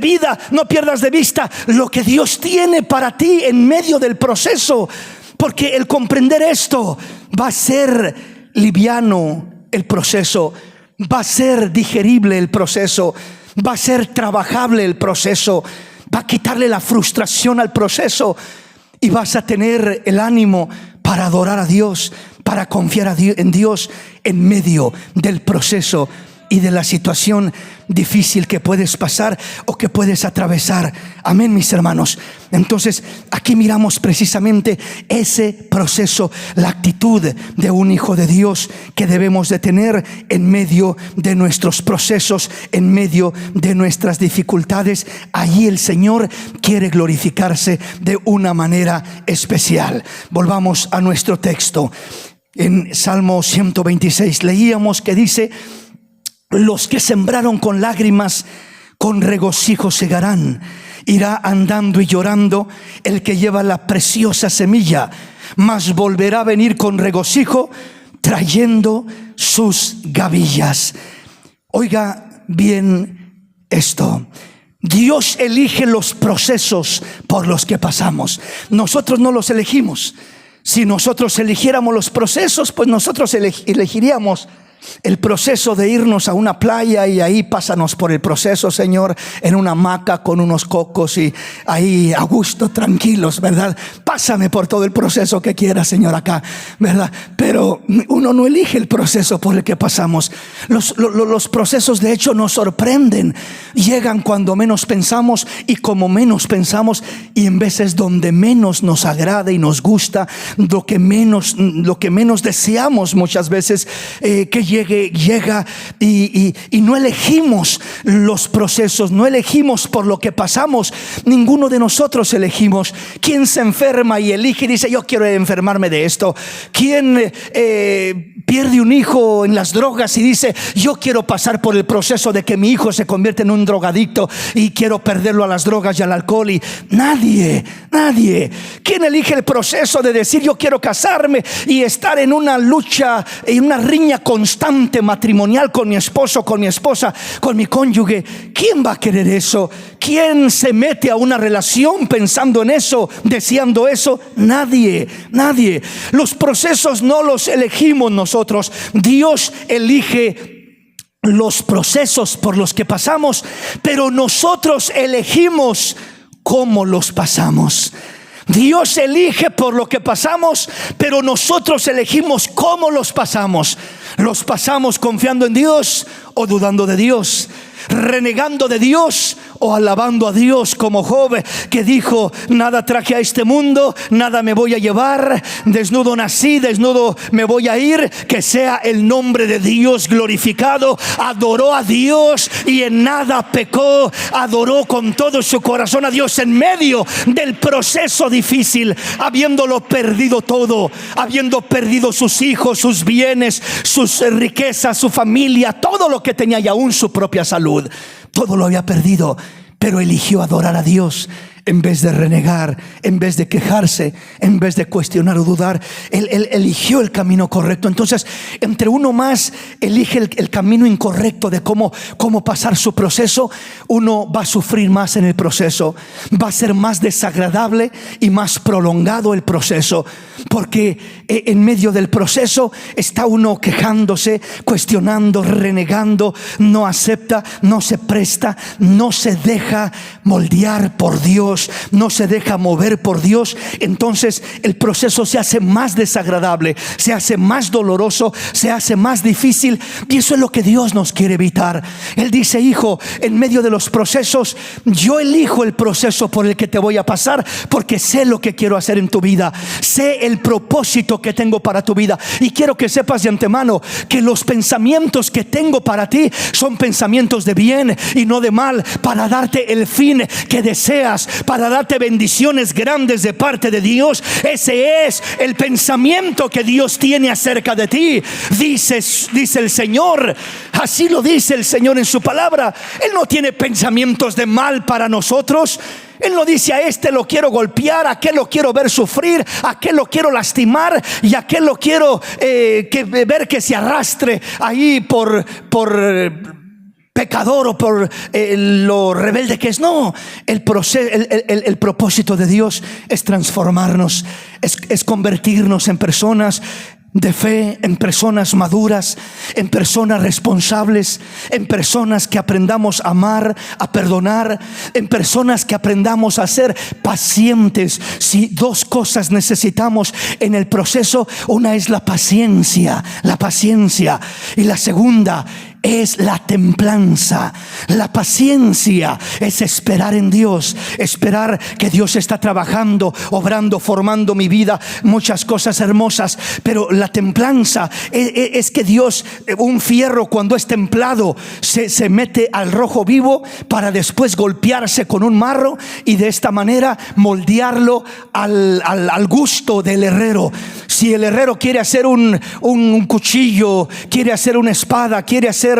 vista lo que Dios tiene para ti en medio del proceso, porque el comprender esto va a ser liviano el proceso, va a ser digerible el proceso, va a ser trabajable el proceso, va a quitarle la frustración al proceso y vas a tener el ánimo para adorar a Dios, para confiar en Dios en medio del proceso y de la situación difícil que puedes pasar o que puedes atravesar. Amén, mis hermanos. Entonces aquí miramos precisamente ese proceso, la actitud de un hijo de Dios que debemos de tener en medio de nuestros procesos, en medio de nuestras dificultades. Allí el Señor quiere glorificarse de una manera especial. Volvamos a nuestro texto. En Salmo 126 leíamos que dice: los que sembraron con lágrimas, con regocijo segarán. Irá andando y llorando el que lleva la preciosa semilla, mas volverá a venir con regocijo, trayendo sus gavillas. Oiga bien esto: Dios elige los procesos por los que pasamos. Nosotros no los elegimos. Si nosotros eligiéramos los procesos, pues nosotros elegiríamos el proceso de irnos a una playa y ahí pásanos por el proceso, Señor, en una hamaca con unos cocos y ahí a gusto, tranquilos, ¿verdad? Pásame por todo el proceso que quieras, Señor, acá, ¿verdad? Pero uno no elige el proceso por el que pasamos. Los procesos de hecho nos sorprenden. Llegan cuando menos pensamos y como menos pensamos, y en veces donde menos nos agrada y nos gusta, lo que menos deseamos muchas veces que llega y no elegimos los procesos, no elegimos por lo que pasamos. Ninguno de nosotros elegimos. ¿Quién se enferma y elige y dice: yo quiero enfermarme de esto? ¿Quién pierde un hijo en las drogas y dice: yo quiero pasar por el proceso de que mi hijo se convierta en un drogadicto y quiero perderlo a las drogas y al alcohol? Y nadie. ¿Quién elige el proceso de decir: yo quiero casarme y estar en una lucha, en una riña constante matrimonial con mi esposo, con mi esposa, con mi cónyuge? ¿Quién va a querer eso? ¿Quién se mete a una relación pensando en eso, deseando eso? Nadie. Los procesos no los elegimos nosotros. Dios elige los procesos por los que pasamos, pero nosotros elegimos cómo los pasamos. Dios elige por lo que pasamos, pero nosotros elegimos cómo los pasamos. ¿Los pasamos confiando en Dios o dudando de Dios? ¿Renegando de Dios o alabando a Dios, como Job, que dijo: nada traje a este mundo, nada me voy a llevar, desnudo nací, desnudo me voy a ir? Que sea el nombre de Dios glorificado. Adoró a Dios y en nada pecó. Adoró con todo su corazón a Dios en medio del proceso difícil, habiéndolo perdido todo, habiendo perdido sus hijos, sus bienes, sus riquezas, su familia, todo lo que tenía y aún su propia salud. Todo lo había perdido, pero eligió adorar a Dios en vez de renegar, en vez de quejarse, en vez de cuestionar o dudar. Él eligió el camino correcto. Entonces, entre uno más elige el camino incorrecto de cómo pasar su proceso, uno va a sufrir más en el proceso. Va a ser más desagradable y más prolongado el proceso, porque en medio del proceso está uno quejándose, cuestionando, renegando, no acepta, no se presta, no se deja moldear por Dios. Dios, no se deja mover por Dios, entonces el proceso se hace más desagradable, se hace más doloroso, se hace más difícil. Y eso es lo que Dios nos quiere evitar. Él dice: hijo, en medio de los procesos, yo elijo el proceso por el que te voy a pasar, porque sé lo que quiero hacer en tu vida, sé el propósito que tengo para tu vida. Y quiero que sepas de antemano que los pensamientos que tengo para ti son pensamientos de bien y no de mal, para darte el fin que deseas, para darte bendiciones grandes de parte de Dios. Ese es el pensamiento que Dios tiene acerca de ti. Dice el Señor, así lo dice el Señor en su palabra. Él no tiene pensamientos de mal para nosotros. Él no dice: a este lo quiero golpear, a aquel lo quiero ver sufrir, a aquel lo quiero lastimar y a aquel lo quiero ver que se arrastre ahí por pecador o por lo rebelde que es. No, el propósito de Dios es transformarnos, es convertirnos en personas de fe, en personas maduras, en personas responsables, en personas que aprendamos a amar, a perdonar, en personas que aprendamos a ser pacientes. Si dos cosas necesitamos en el proceso, una es la paciencia, y la segunda es la templanza. La paciencia es esperar en Dios, esperar que Dios está trabajando, obrando, formando mi vida, muchas cosas hermosas. Pero la templanza es que Dios, un fierro cuando es templado se mete al rojo vivo para después golpearse con un marro y de esta manera moldearlo al gusto del herrero. Si el herrero quiere hacer un cuchillo, quiere hacer una espada, quiere hacer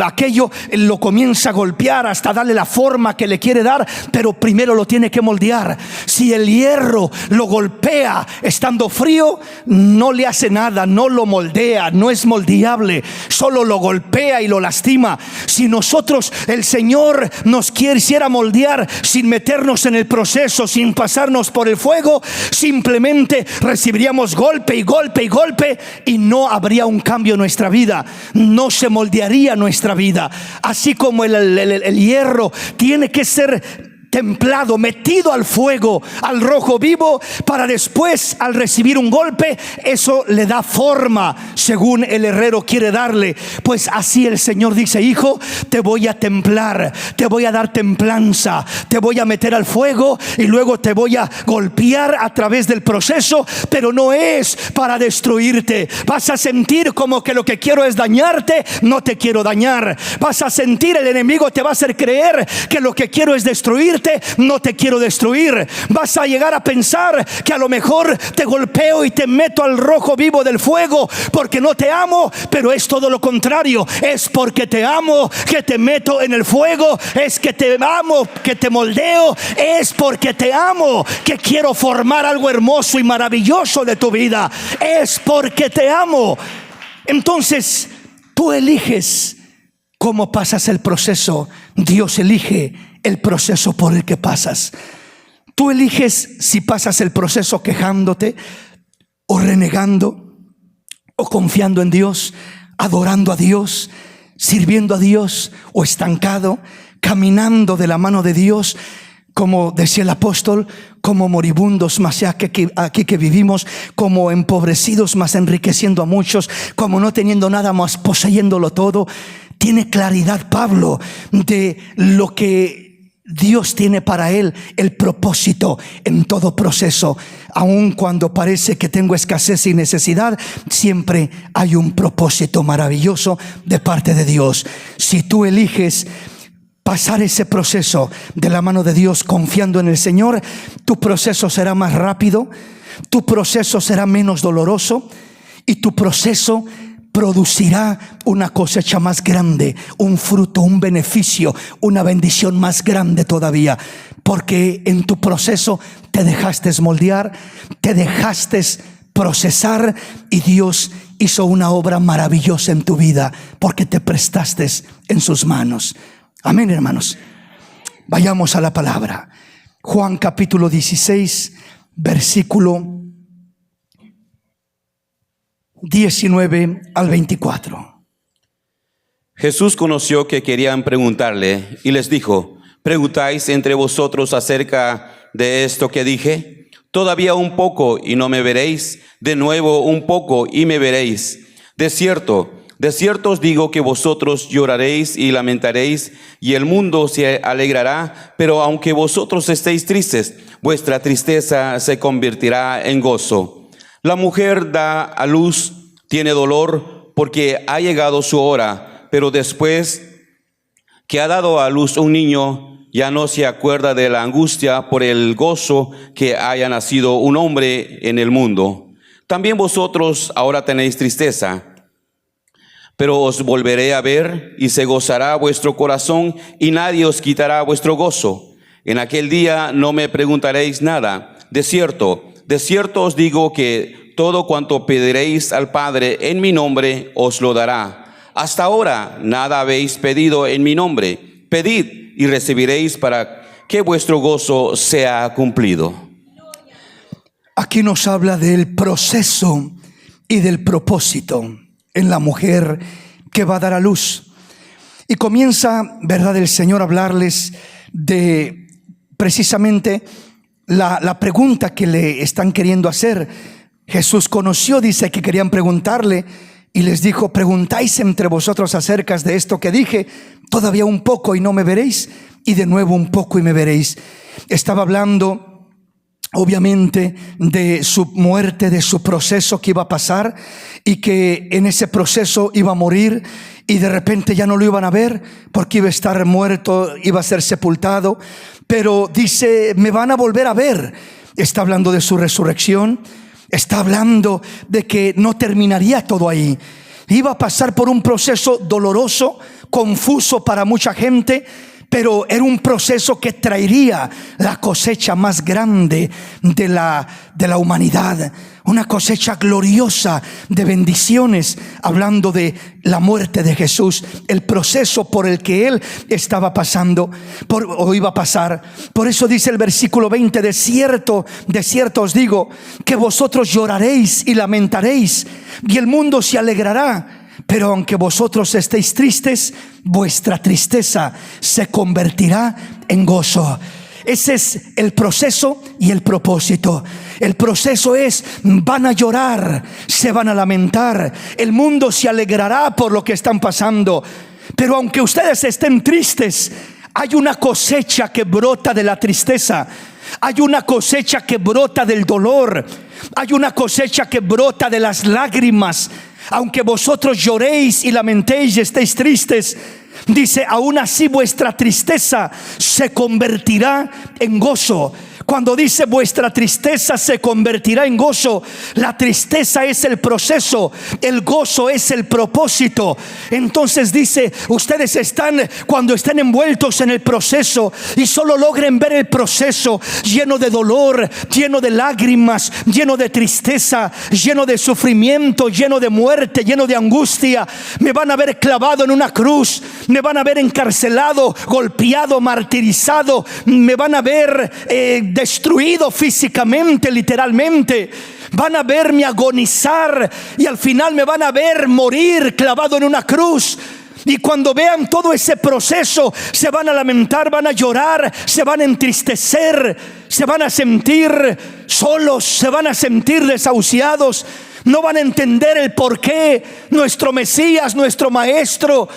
aquello, lo comienza a golpear hasta darle la forma que le quiere dar, pero primero lo tiene que moldear. Si el hierro lo golpea estando frío, no le hace nada, no lo moldea, no es moldeable, solo lo golpea y lo lastima. Si nosotros, el Señor nos quisiera moldear sin meternos en el proceso, sin pasarnos por el fuego, simplemente recibiríamos golpe y golpe y golpe y no habría un cambio en nuestra vida, no se moldearía nuestra vida. Así como el hierro tiene que ser templado, metido al fuego, al rojo vivo, para después, al recibir un golpe, eso le da forma según el herrero quiere darle. Pues así el Señor dice: hijo, te voy a templar, te voy a dar templanza, te voy a meter al fuego y luego te voy a golpear a través del proceso, pero no es para destruirte. Vas a sentir como que lo que quiero es dañarte, no te quiero dañar. Vas a sentir, el enemigo te va a hacer creer que lo que quiero es destruirte, no te quiero destruir. Vas a llegar a pensar que a lo mejor te golpeo y te meto al rojo vivo del fuego porque no te amo, pero es todo lo contrario. Es porque te amo que te meto en el fuego, es que te amo que te moldeo, es porque te amo que quiero formar algo hermoso y maravilloso de tu vida, es porque te amo. Entonces tú eliges cómo pasas el proceso. Dios elige el proceso por el que pasas. Tú eliges si pasas el proceso quejándote o renegando o confiando en Dios, adorando a Dios, sirviendo a Dios, o estancado, caminando de la mano de Dios, como decía el apóstol, como moribundos, más aquí que vivimos, como empobrecidos, más enriqueciendo a muchos, como no teniendo nada, más poseyéndolo todo. Tiene claridad Pablo de lo que Dios tiene para él, el propósito en todo proceso. Aun cuando parece que tengo escasez y necesidad, siempre hay un propósito maravilloso de parte de Dios. Si tú eliges pasar ese proceso de la mano de Dios, confiando en el Señor, tu proceso será más rápido, tu proceso será menos doloroso y tu proceso producirá una cosecha más grande, un fruto, un beneficio, una bendición más grande todavía, porque en tu proceso te dejaste moldear, te dejaste procesar y Dios hizo una obra maravillosa en tu vida porque te prestaste en sus manos. Amén, hermanos. Vayamos a la palabra. Juan capítulo 16, versículo 19 al 24. Jesús conoció que querían preguntarle y les dijo: ¿Preguntáis entre vosotros acerca de esto que dije? Todavía un poco y no me veréis, de nuevo un poco y me veréis. De cierto os digo que vosotros lloraréis y lamentaréis, y el mundo se alegrará, pero aunque vosotros estéis tristes, vuestra tristeza se convertirá en gozo. La mujer da a luz, tiene dolor, porque ha llegado su hora, pero después que ha dado a luz un niño, ya no se acuerda de la angustia por el gozo que haya nacido un hombre en el mundo. También vosotros ahora tenéis tristeza, pero os volveré a ver y se gozará vuestro corazón y nadie os quitará vuestro gozo. En aquel día no me preguntaréis nada. De cierto os digo que todo cuanto pediréis al Padre en mi nombre os lo dará. Hasta ahora nada habéis pedido en mi nombre. Pedid y recibiréis para que vuestro gozo sea cumplido. Aquí nos habla del proceso y del propósito en la mujer que va a dar a luz. Y comienza, ¿verdad?, el Señor a hablarles de precisamente la pregunta que le están queriendo hacer. Jesús conoció, dice que querían preguntarle, y les dijo: ¿preguntáis entre vosotros acerca de esto que dije? Todavía un poco y no me veréis, y de nuevo un poco y me veréis. Estaba hablando obviamente de su muerte, de su proceso que iba a pasar, y que en ese proceso iba a morir, y de repente ya no lo iban a ver porque iba a estar muerto, iba a ser sepultado. Pero dice: me van a volver a ver. Está hablando de su resurrección. Está hablando de que no terminaría todo ahí. Iba a pasar por un proceso doloroso, confuso para mucha gente, pero era un proceso que traería la cosecha más grande de la humanidad. Una cosecha gloriosa de bendiciones, hablando de la muerte de Jesús, el proceso por el que Él estaba pasando o iba a pasar. Por eso dice el versículo 20: de cierto os digo que vosotros lloraréis y lamentaréis, y el mundo se alegrará. Pero aunque vosotros estéis tristes, vuestra tristeza se convertirá en gozo. Ese es el proceso y el propósito. El proceso es: van a llorar, se van a lamentar, el mundo se alegrará por lo que están pasando. Pero aunque ustedes estén tristes, hay una cosecha que brota de la tristeza. Hay una cosecha que brota del dolor. Hay una cosecha que brota de las lágrimas. Aunque vosotros lloréis y lamentéis y estéis tristes, dice, aún así vuestra tristeza se convertirá en gozo. Cuando dice vuestra tristeza se convertirá en gozo, la tristeza es el proceso, el gozo es el propósito. Entonces dice, ustedes cuando estén envueltos en el proceso y solo logren ver el proceso lleno de dolor, lleno de lágrimas, lleno de tristeza, lleno de sufrimiento, lleno de muerte, lleno de angustia, me van a ver clavado en una cruz, me van a ver encarcelado, golpeado, martirizado, me van a ver destruido físicamente, literalmente. Van a verme agonizar y al final me van a ver morir clavado en una cruz. Y cuando vean todo ese proceso, se van a lamentar, van a llorar, se van a entristecer, se van a sentir solos, se van a sentir desahuciados. No van a entender el por qué nuestro Mesías, nuestro Maestro,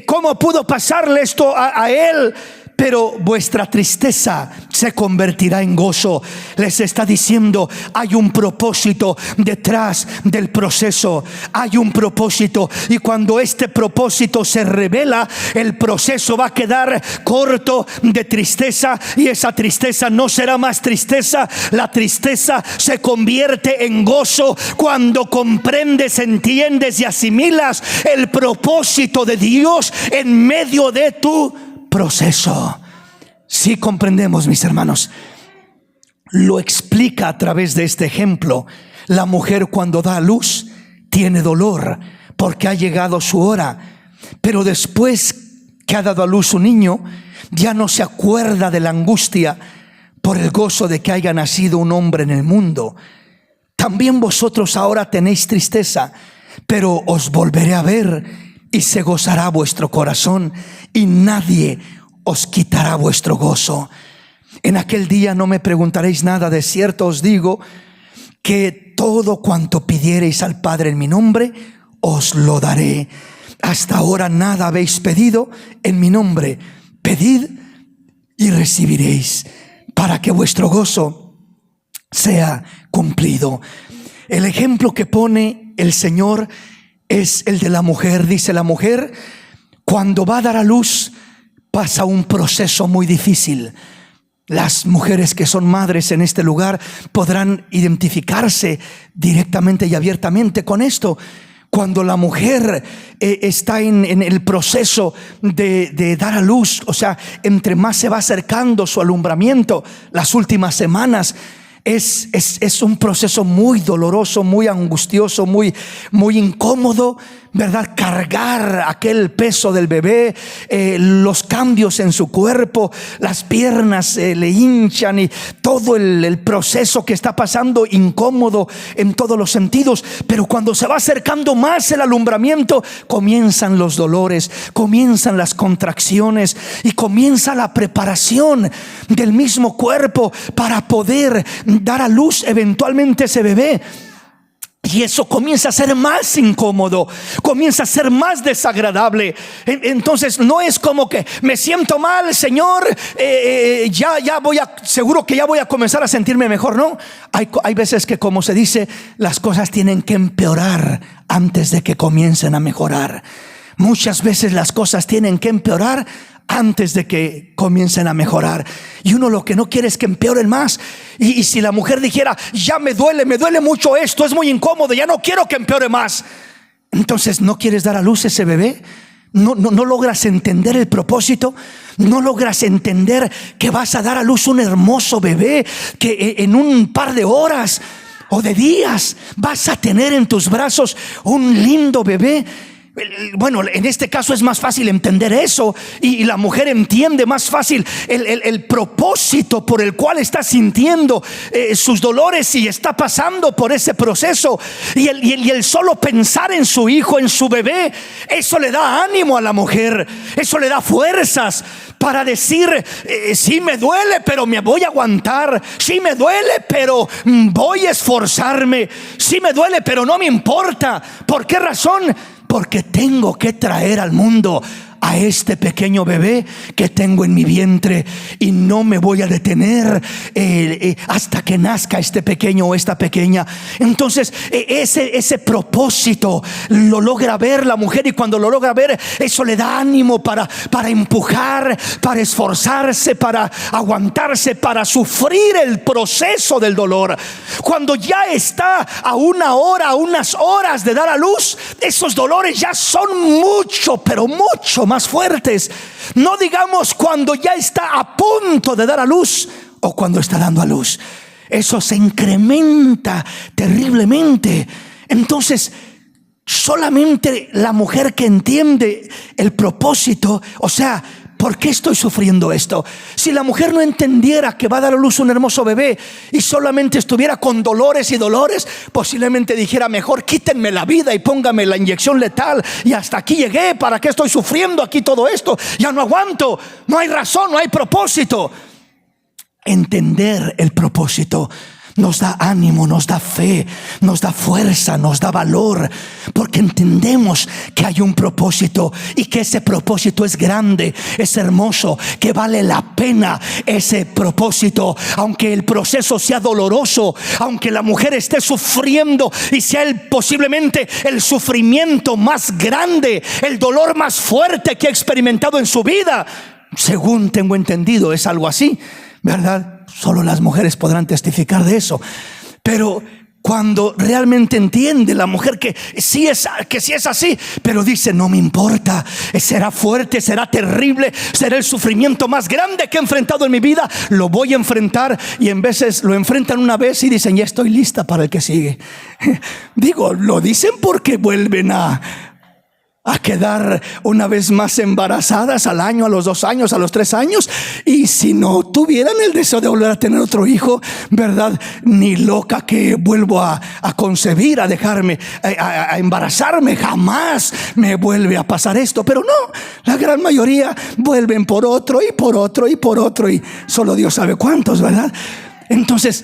cómo pudo pasarle esto a Él. Pero vuestra tristeza se convertirá en gozo. Les está diciendo, hay un propósito detrás del proceso. Hay un propósito. Y cuando este propósito se revela, el proceso va a quedar corto de tristeza. Y esa tristeza no será más tristeza. La tristeza se convierte en gozo cuando comprendes, entiendes y asimilas el propósito de Dios en medio de tu proceso. Si comprendemos, mis hermanos, lo explica a través de este ejemplo. La mujer, cuando da a luz, tiene dolor porque ha llegado su hora, pero después que ha dado a luz un niño, ya no se acuerda de la angustia por el gozo de que haya nacido un hombre en el mundo. También vosotros ahora tenéis tristeza, pero os volveré a ver y se gozará vuestro corazón y nadie os quitará vuestro gozo. En aquel día no me preguntaréis nada, de cierto os digo que todo cuanto pidiereis al Padre en mi nombre, os lo daré. Hasta ahora nada habéis pedido en mi nombre. Pedid y recibiréis, para que vuestro gozo sea cumplido. El ejemplo que pone el Señor es el de la mujer. Dice, la mujer cuando va a dar a luz pasa un proceso muy difícil. Las mujeres que son madres en este lugar podrán identificarse directamente y abiertamente con esto. Cuando la mujer está en el proceso de dar a luz, o sea, entre más se va acercando su alumbramiento, las últimas semanas, es un proceso muy doloroso, muy angustioso, muy incómodo, ¿verdad? Cargar aquel peso del bebé, los cambios en su cuerpo, las piernas le hinchan y todo el proceso que está pasando, incómodo en todos los sentidos. Pero cuando se va acercando más el alumbramiento, comienzan los dolores, comienzan las contracciones y comienza la preparación del mismo cuerpo para poder dar a luz eventualmente ese bebé. Y eso comienza a ser más incómodo, comienza a ser más desagradable. Entonces no es como que me siento mal, Señor, seguro que ya voy a comenzar a sentirme mejor. No, hay veces que, como se dice, las cosas tienen que empeorar antes de que comiencen a mejorar. Muchas veces las cosas tienen que empeorar antes de que comiencen a mejorar. Y uno lo que no quiere es que empeoren más. Y si la mujer dijera, ya me duele mucho esto, es muy incómodo, ya no quiero que empeore más, entonces no quieres dar a luz ese bebé. No logras entender el propósito. No logras entender que vas a dar a luz un hermoso bebé, que en un par de horas o de días vas a tener en tus brazos un lindo bebé. Bueno, en este caso es más fácil entender eso, y la mujer entiende más fácil el propósito por el cual está sintiendo sus dolores y está pasando por ese proceso. Y el solo pensar en su hijo, en su bebé, eso le da ánimo a la mujer, eso le da fuerzas para decir, sí me duele, pero me voy a aguantar. Sí me duele, pero voy a esforzarme. Sí me duele, pero no me importa. ¿Por qué razón? Porque tengo que traer al mundo a este pequeño bebé que tengo en mi vientre, y no me voy a detener hasta que nazca este pequeño o esta pequeña. Entonces ese propósito lo logra ver la mujer, y cuando lo logra ver, eso le da ánimo para empujar, para esforzarse, para aguantarse, para sufrir el proceso del dolor. Cuando ya está a una hora, a unas horas de dar a luz, esos dolores ya son mucho, pero mucho más fuertes. No digamos cuando ya está a punto de dar a luz o cuando está dando a luz. Eso se incrementa terriblemente. Entonces, solamente la mujer que entiende el propósito, o sea, ¿por qué estoy sufriendo esto? Si la mujer no entendiera que va a dar a luz un hermoso bebé y solamente estuviera con dolores y dolores, posiblemente dijera, mejor quítenme la vida y póngame la inyección letal, y hasta aquí llegué. ¿Para qué estoy sufriendo aquí todo esto? Ya no aguanto, no hay razón, no hay propósito. Entender el propósito nos da ánimo, nos da fe, nos da fuerza, nos da valor, porque entendemos que hay un propósito y que ese propósito es grande, es hermoso, que vale la pena ese propósito. Aunque el proceso sea doloroso, aunque la mujer esté sufriendo y sea posiblemente el sufrimiento más grande, el dolor más fuerte que ha experimentado en su vida, según tengo entendido es algo así, ¿verdad? Solo las mujeres podrán testificar de eso. Pero cuando realmente entiende la mujer que sí es así, pero dice, no me importa, será fuerte, será terrible, será el sufrimiento más grande que he enfrentado en mi vida, lo voy a enfrentar. Y en veces lo enfrentan una vez y dicen, ya estoy lista para el que sigue. Digo, lo dicen porque vuelven a a quedar una vez más embarazadas al año, a los 2 años, a los 3 años. Y si no tuvieran el deseo de volver a tener otro hijo, ¿verdad? Ni loca que vuelvo a concebir, a dejarme, a embarazarme. Jamás me vuelve a pasar esto. Pero no, la gran mayoría vuelven por otro y por otro y por otro. Y solo Dios sabe cuántos, ¿verdad? Entonces,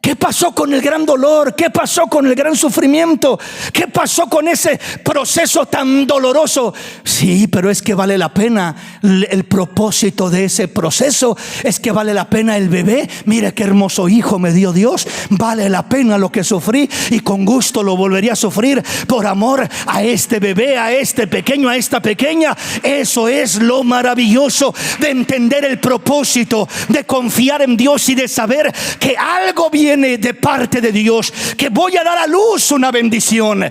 ¿qué pasó con el gran dolor? ¿Qué pasó con el gran sufrimiento? ¿Qué pasó con ese proceso tan doloroso? Sí, pero es que vale la pena el propósito de ese proceso. Es que vale la pena el bebé. Mire qué hermoso hijo me dio Dios. Vale la pena lo que sufrí, y con gusto lo volvería a sufrir por amor a este bebé, a este pequeño, a esta pequeña. Eso es lo maravilloso de entender el propósito, de confiar en Dios y de saber que algo viene de parte de Dios, que voy a dar a luz una bendición.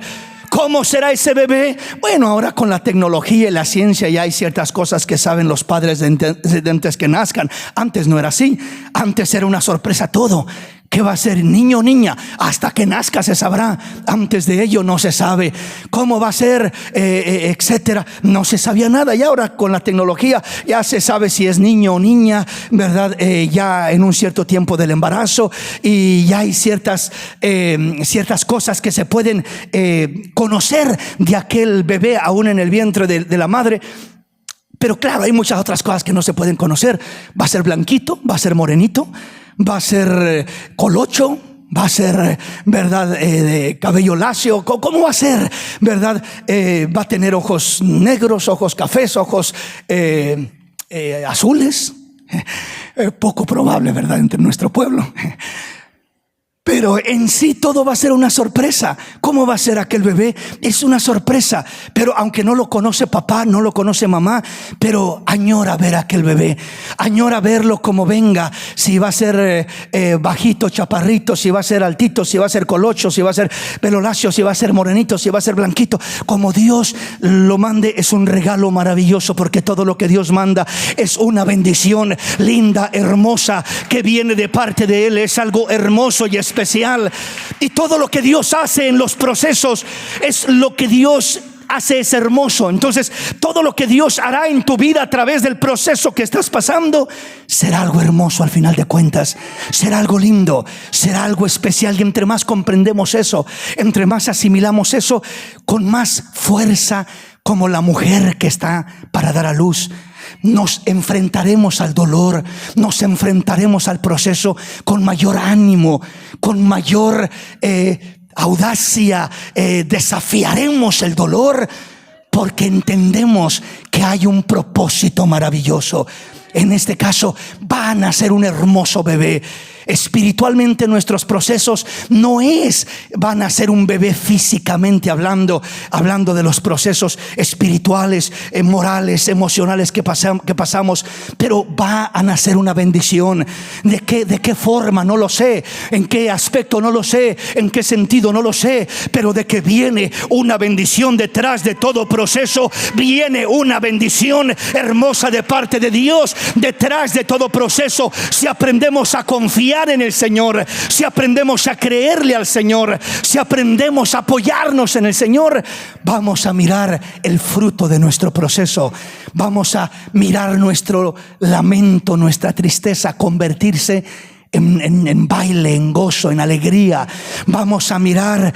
¿Cómo será ese bebé? Bueno, ahora con la tecnología y la ciencia ya hay ciertas cosas que saben los padres de antes que nazcan. Antes no era así. Antes era una sorpresa todo. ¿Qué va a ser, niño o niña? Hasta que nazca se sabrá. Antes de ello no se sabe cómo va a ser, etcétera. No se sabía nada. Y ahora con la tecnología ya se sabe si es niño o niña, ¿verdad? Ya en un cierto tiempo del embarazo, y ya hay ciertas cosas que se pueden conocer de aquel bebé aún en el vientre de la madre. Pero claro, hay muchas otras cosas que no se pueden conocer. Va a ser blanquito, va a ser morenito, va a ser colocho, va a ser, ¿verdad? De cabello lacio. ¿Cómo va a ser, verdad? Va a tener ojos negros, ojos cafés, ojos azules. Poco probable, ¿verdad? Entre nuestro pueblo. Pero en sí todo va a ser una sorpresa. ¿Cómo va a ser aquel bebé? Es una sorpresa. Pero aunque no lo conoce papá, no lo conoce mamá, pero añora ver a aquel bebé. Añora verlo como venga. Si va a ser bajito, chaparrito, si va a ser altito, si va a ser colocho, si va a ser pelo lacio, si va a ser morenito, si va a ser blanquito. Como Dios lo mande, es un regalo maravilloso, porque todo lo que Dios manda es una bendición linda, hermosa, que viene de parte de Él. Es algo hermoso y especial. Y todo lo que Dios hace en los procesos es lo que Dios hace, es hermoso. Entonces todo lo que Dios hará en tu vida a través del proceso que estás pasando será algo hermoso al final de cuentas. Será algo lindo, será algo especial. Y entre más comprendemos eso, entre más asimilamos eso, con más fuerza, como la mujer que está para dar a luz, nos enfrentaremos al dolor, nos enfrentaremos al proceso con mayor ánimo, con mayor audacia. Desafiaremos el dolor, porque entendemos que hay un propósito maravilloso. En este caso va a nacer un hermoso bebé. Espiritualmente nuestros procesos no van a ser un bebé físicamente hablando de los procesos espirituales, morales, emocionales que pasamos, pero va a nacer una bendición. ¿De qué forma? No lo sé. ¿En qué aspecto? No lo sé. ¿En qué sentido? No lo sé. Pero de que viene una bendición detrás de todo proceso, viene una bendición hermosa de parte de Dios detrás de todo proceso. Si aprendemos a confiar en el Señor, si aprendemos a creerle al Señor, si aprendemos a apoyarnos en el Señor, vamos a mirar el fruto de nuestro proceso. Vamos a mirar nuestro lamento, nuestra tristeza convertirse en baile, en gozo, en alegría. Vamos a mirar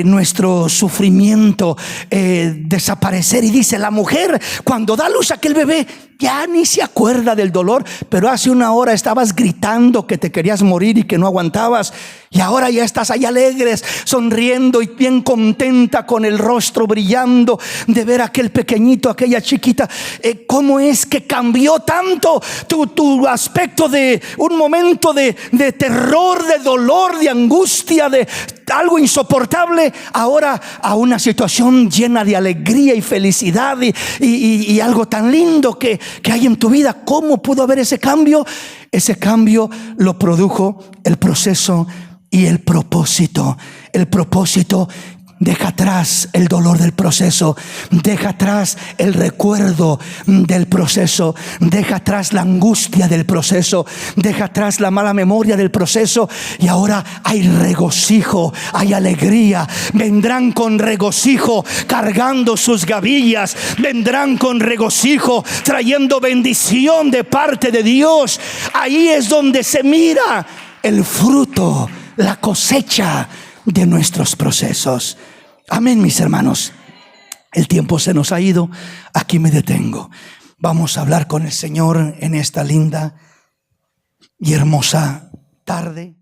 nuestro sufrimiento desaparecer. Y dice, la mujer cuando da luz a aquel bebé ya ni se acuerda del dolor, pero hace una hora estabas gritando que te querías morir y que no aguantabas, y ahora ya estás ahí alegres, sonriendo y bien contenta, con el rostro brillando de ver a aquel pequeñito, aquella chiquita. ¿Cómo es que cambió tanto tu aspecto de un momento de terror, de dolor, de angustia, de algo insoportable, ahora a una situación llena de alegría y felicidad y algo tan lindo que hay en tu vida? ¿Cómo pudo haber ese cambio? Ese cambio lo produjo el proceso y el propósito. El propósito Deja atrás el dolor del proceso, deja atrás el recuerdo del proceso, deja atrás la angustia del proceso, deja atrás la mala memoria del proceso, y ahora hay regocijo, hay alegría. Vendrán con regocijo cargando sus gavillas, vendrán con regocijo trayendo bendición de parte de Dios. Ahí es donde se mira el fruto, la cosecha de nuestros procesos. Amén, mis hermanos. El tiempo se nos ha ido. Aquí me detengo. Vamos a hablar con el Señor en esta linda y hermosa tarde.